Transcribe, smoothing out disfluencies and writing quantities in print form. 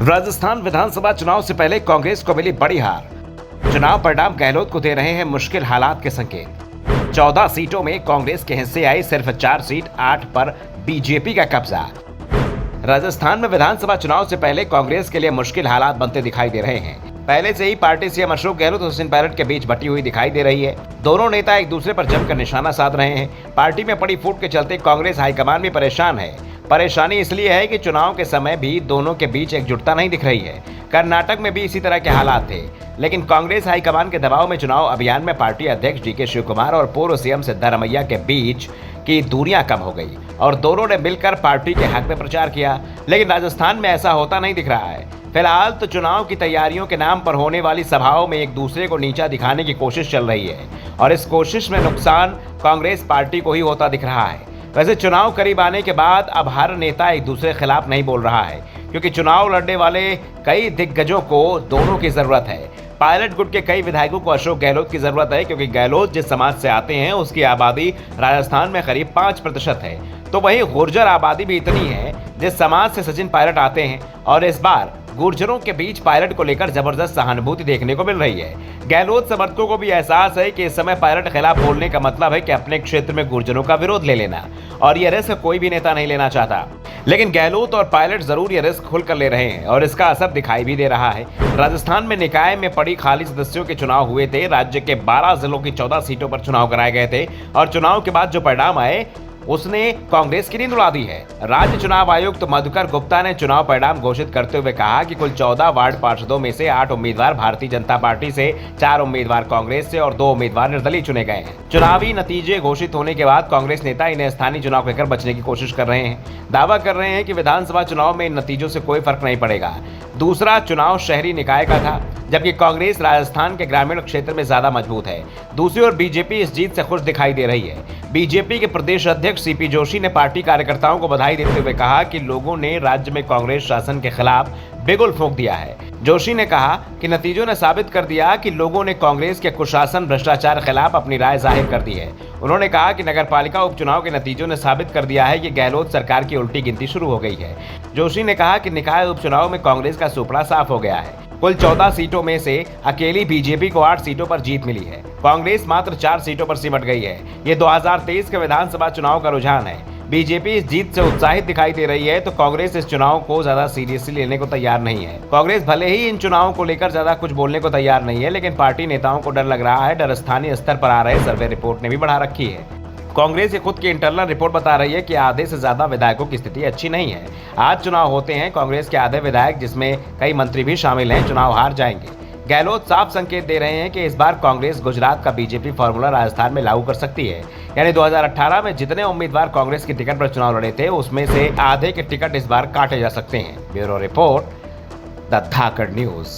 राजस्थान विधानसभा चुनाव से पहले कांग्रेस को मिली बड़ी हार। चुनाव परिणाम गहलोत को दे रहे हैं मुश्किल हालात के संकेत। 14 सीटों में कांग्रेस के हिस्से आई सिर्फ 4 सीट, 8 पर बीजेपी का कब्जा। राजस्थान में विधानसभा चुनाव से पहले कांग्रेस के लिए मुश्किल हालात बनते दिखाई दे रहे हैं। पहले से ही पार्टी सीएम अशोक गहलोत और सचिन पायलट के बीच बटी हुई दिखाई दे रही है। दोनों नेता एक दूसरे पर जमकर निशाना साध रहे हैं। पार्टी में पड़ी फूट के चलते कांग्रेस हाईकमान भी परेशान है। परेशानी इसलिए है कि चुनाव के समय भी दोनों के बीच एकजुटता नहीं दिख रही है। कर्नाटक में भी इसी तरह के हालात थे, लेकिन कांग्रेस हाईकमान के दबाव में चुनाव अभियान में पार्टी अध्यक्ष डीके शिवकुमार और पूर्व सीएम सिद्धारमैया के बीच की दूरियां कम हो गई और दोनों ने मिलकर पार्टी के हक में प्रचार किया। लेकिन राजस्थान में ऐसा होता नहीं दिख रहा है। फिलहाल तो चुनाव की तैयारियों के नाम पर होने वाली सभाओं में एक दूसरे को नीचा दिखाने की कोशिश चल रही है और इस कोशिश में नुकसान कांग्रेस पार्टी को ही होता दिख रहा है। वैसे चुनाव करीब आने के बाद अब हर नेता एक दूसरे के खिलाफ नहीं बोल रहा है, क्योंकि चुनाव लड़ने वाले कई दिग्गजों को दोनों की जरूरत है। पायलट गुट के कई विधायकों को अशोक गहलोत की जरूरत है, क्योंकि गहलोत जिस समाज से आते हैं उसकी आबादी राजस्थान में करीब 5% है। तो वहीं गुर्जर आबादी भी इतनी है जिस समाज से सचिन पायलट आते हैं और इस बार गुर्जरों के बीच पायलट को लेकर जबरदस्त सहानुभूति देखने को मिल रही है। गहलोत समर्थकों को भी एहसास है कि इस समय पायलट के खिलाफ बोलने का मतलब है कि अपने क्षेत्र में गुर्जरों का विरोध ले लेना, और यह रिस्क कोई भी नेता नहीं लेना चाहता। लेकिन गहलोत और पायलट जरूर यह रिस्क खुलकर ले रहे हैं और इसका असर दिखाई भी दे रहा है। राजस्थान में निकाय में पड़ी खाली सदस्यों के चुनाव हुए थे। राज्य के 12 जिलों की 14 सीटों पर चुनाव कराए गए थे और चुनाव के बाद जो परिणाम आए उसने कांग्रेस की नींद उड़ा दी है। राज्य चुनाव आयुक्त मधुकर गुप्ता ने चुनाव परिणाम घोषित करते हुए कहा कि कुल 14 वार्ड पार्षदों में से 8 उम्मीदवार भारतीय जनता पार्टी से, 4 उम्मीदवार कांग्रेस से और 2 उम्मीदवार निर्दलीय चुने गए हैं। चुनावी नतीजे घोषित होने के बाद कांग्रेस नेता इन्हें स्थानीय चुनाव कहकर बचने की कोशिश कर रहे हैं। दावा कर रहे हैं कि विधानसभा चुनाव में इन नतीजों से कोई फर्क नहीं पड़ेगा। दूसरा चुनाव शहरी निकाय का था, जबकि कांग्रेस राजस्थान के ग्रामीण क्षेत्र में ज्यादा मजबूत है। दूसरी ओर बीजेपी इस जीत से खुश दिखाई दे रही है। बीजेपी के प्रदेश अध्यक्ष सीपी जोशी ने पार्टी कार्यकर्ताओं को बधाई देते हुए कहा कि लोगों ने राज्य में कांग्रेस शासन के खिलाफ बिगुल फूंक दिया है। जोशी ने कहा कि नतीजों ने साबित कर दिया कि लोगों ने कांग्रेस के कुशासन भ्रष्टाचार खिलाफ अपनी राय जाहिर कर दी है। उन्होंने कहा कि नगरपालिका उपचुनाव के नतीजों ने साबित कर दिया है कि गहलोत सरकार की उल्टी गिनती शुरू हो गई है। जोशी ने कहा कि निकाय उपचुनाव में कांग्रेस का सुपड़ा साफ हो गया है। कुल 14 सीटों में से अकेली बीजेपी को 8 सीटों पर जीत मिली है। कांग्रेस मात्र 4 सीटों पर सिमट गई है। ये 2023 के विधानसभा चुनाव का रुझान है। बीजेपी इस जीत से उत्साहित दिखाई दे रही है, तो कांग्रेस इस चुनाव को ज्यादा सीरियसली लेने को तैयार नहीं है। कांग्रेस भले ही इन चुनावों को लेकर ज्यादा कुछ बोलने को तैयार नहीं है, लेकिन पार्टी नेताओं को डर लग रहा है। डर स्थानीय स्तर पर आ रहे सर्वे रिपोर्ट ने भी बढ़ा रखी है। कांग्रेस की खुद की इंटरनल रिपोर्ट बता रही है कि आधे से ज्यादा विधायकों की स्थिति अच्छी नहीं है। आज चुनाव होते हैं, कांग्रेस के आधे विधायक, जिसमें कई मंत्री भी शामिल हैं, चुनाव हार जाएंगे। गहलोत साफ संकेत दे रहे हैं कि इस बार कांग्रेस गुजरात का बीजेपी फॉर्मूला राजस्थान में लागू कर सकती है। यानी 2018 में जितने उम्मीदवार कांग्रेस की टिकट पर चुनाव लड़े थे, उसमें से आधे के टिकट इस बार काटे जा सकते हैं। Bureau report, the Dhakad news.